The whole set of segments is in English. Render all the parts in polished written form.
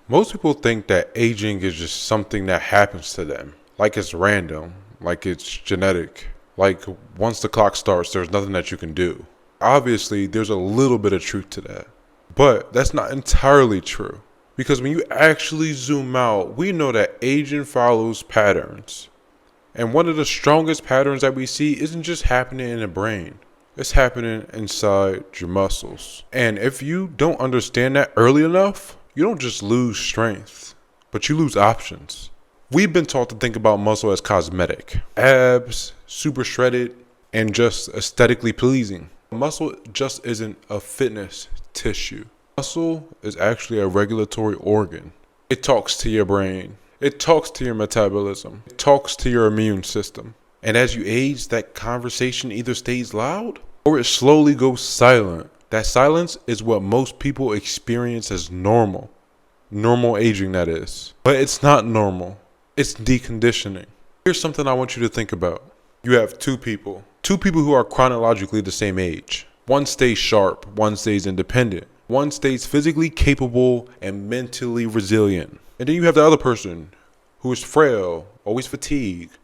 Most people think that aging is just something that happens to them, like it's random, like it's genetic, like once the clock starts, there's nothing that you can do. Obviously, there's a little bit of truth to that, but that's not entirely true. Because when you actually zoom out, we know that aging follows patterns. And one of the strongest patterns that we see isn't just happening in the brain. It's happening inside your muscles. And if you don't understand that early enough, you don't just lose strength, but you lose options. We've been taught to think about muscle as cosmetic. Abs, super shredded, and just aesthetically pleasing. Muscle just isn't a fitness tissue. Muscle is actually a regulatory organ. It talks to your brain. It talks to your metabolism. It talks to your immune system. And as you age, that conversation either stays loud or it slowly goes silent. That silence is what most people experience as normal. Normal aging, that is. But it's not normal. It's deconditioning. Here's something I want you to think about. You have two people who are chronologically the same age. One stays sharp, one stays independent. One stays physically capable and mentally resilient. And then you have the other person who is frail, always fatigued,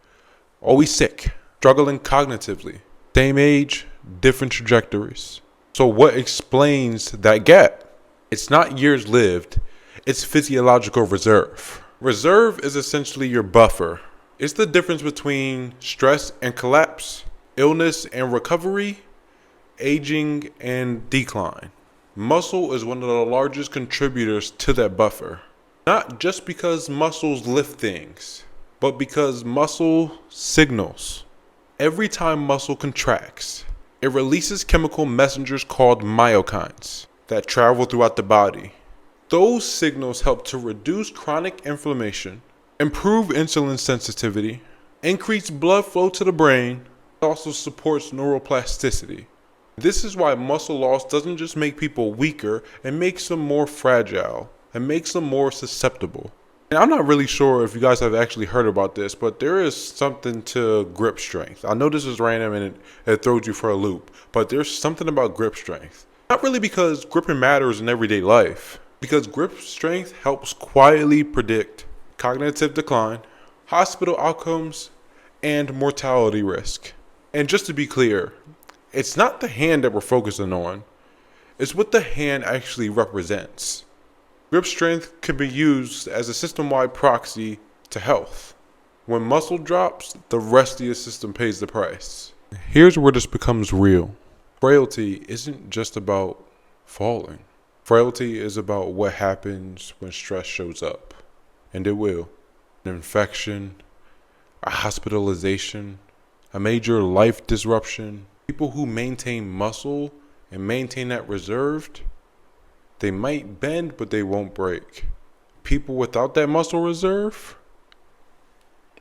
always sick, struggling cognitively. Same age, different trajectories. So what explains that gap? It's not years lived, it's physiological reserve. Reserve is essentially your buffer. It's the difference between stress and collapse, illness and recovery, aging and decline. Muscle is one of the largest contributors to that buffer. Not just because muscles lift things, but because muscle signals. Every time muscle contracts, it releases chemical messengers called myokines that travel throughout the body. Those signals help to reduce chronic inflammation, improve insulin sensitivity, increase blood flow to the brain. It also supports neuroplasticity. This is why muscle loss doesn't just make people weaker, it makes them more fragile. It makes them more susceptible. And I'm not really sure if you guys have actually heard about this, but there is something to grip strength. I know this is random and it throws you for a loop, but there's something about grip strength. Not really because gripping matters in everyday life, because grip strength helps quietly predict cognitive decline, hospital outcomes, and mortality risk. And just to be clear, it's not the hand that we're focusing on, it's what the hand actually represents. Grip strength can be used as a system-wide proxy to health. When muscle drops, the rest of your system pays the price. Here's where this becomes real. Frailty isn't just about falling. Frailty is about what happens when stress shows up. And it will. An infection, a hospitalization, a major life disruption. People who maintain muscle and maintain that reserved, they might bend, but they won't break. People without that muscle reserve,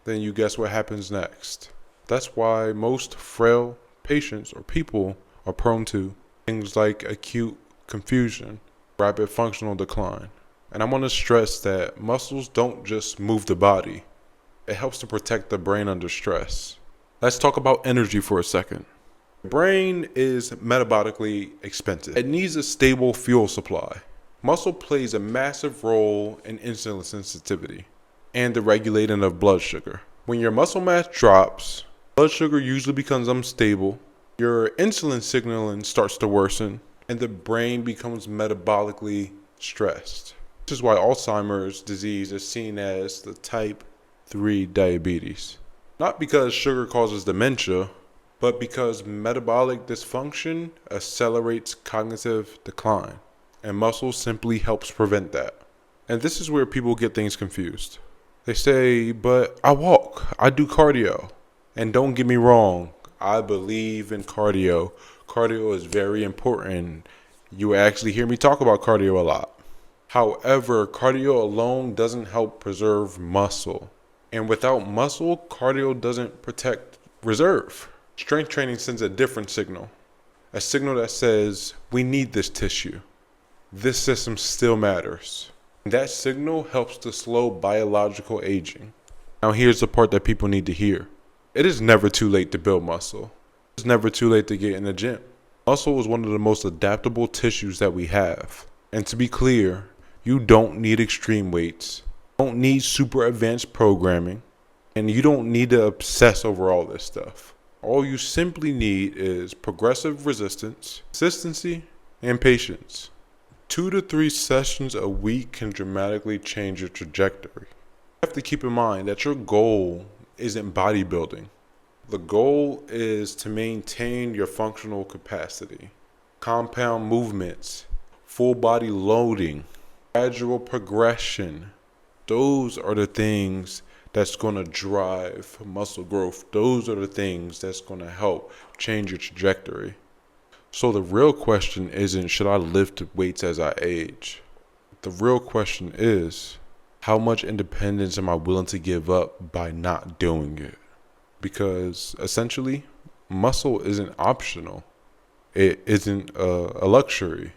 then you guess what happens next. That's why most frail patients or people are prone to things like acute confusion, rapid functional decline. And I want to stress that muscles don't just move the body. It helps to protect the brain under stress. Let's talk about energy for a second. The brain is metabolically expensive. It needs a stable fuel supply. Muscle plays a massive role in insulin sensitivity and the regulating of blood sugar. When your muscle mass drops, blood sugar usually becomes unstable, your insulin signaling starts to worsen, and the brain becomes metabolically stressed. This is why Alzheimer's disease is seen as the type 3 diabetes. Not because sugar causes dementia, but because metabolic dysfunction accelerates cognitive decline, and muscle simply helps prevent that. And this is where people get things confused. They say, but I walk, I do cardio. And don't get me wrong, I believe in cardio. Cardio is very important. You actually hear me talk about cardio a lot. However, cardio alone doesn't help preserve muscle. And without muscle, cardio doesn't protect reserve. Strength training sends a different signal. A signal that says, we need this tissue. This system still matters. And that signal helps to slow biological aging. Now here's the part that people need to hear. It is never too late to build muscle. It's never too late to get in the gym. Muscle is one of the most adaptable tissues that we have. And to be clear, You don't need extreme weights. You don't need super advanced programming. And you don't need to obsess over all this stuff. All you simply need is progressive resistance, consistency, and patience. 2 to 3 sessions a week can dramatically change your trajectory. You have to keep in mind that your goal isn't bodybuilding. The goal is to maintain your functional capacity, compound movements, full body loading, gradual progression. Those are the things that's going to drive muscle growth. Those are the things that's going to help change your trajectory. So the real question isn't, should I lift weights as I age? The real question is, how much independence am I willing to give up by not doing it? Because essentially, muscle isn't optional. It isn't a luxury.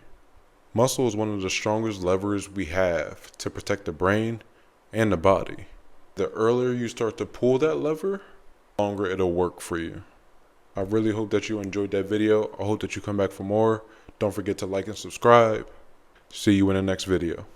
Muscle is one of the strongest levers we have to protect the brain and the body. The earlier you start to pull that lever, the longer it'll work for you. I really hope that you enjoyed that video. I hope that you come back for more. Don't forget to like and subscribe. See you in the next video.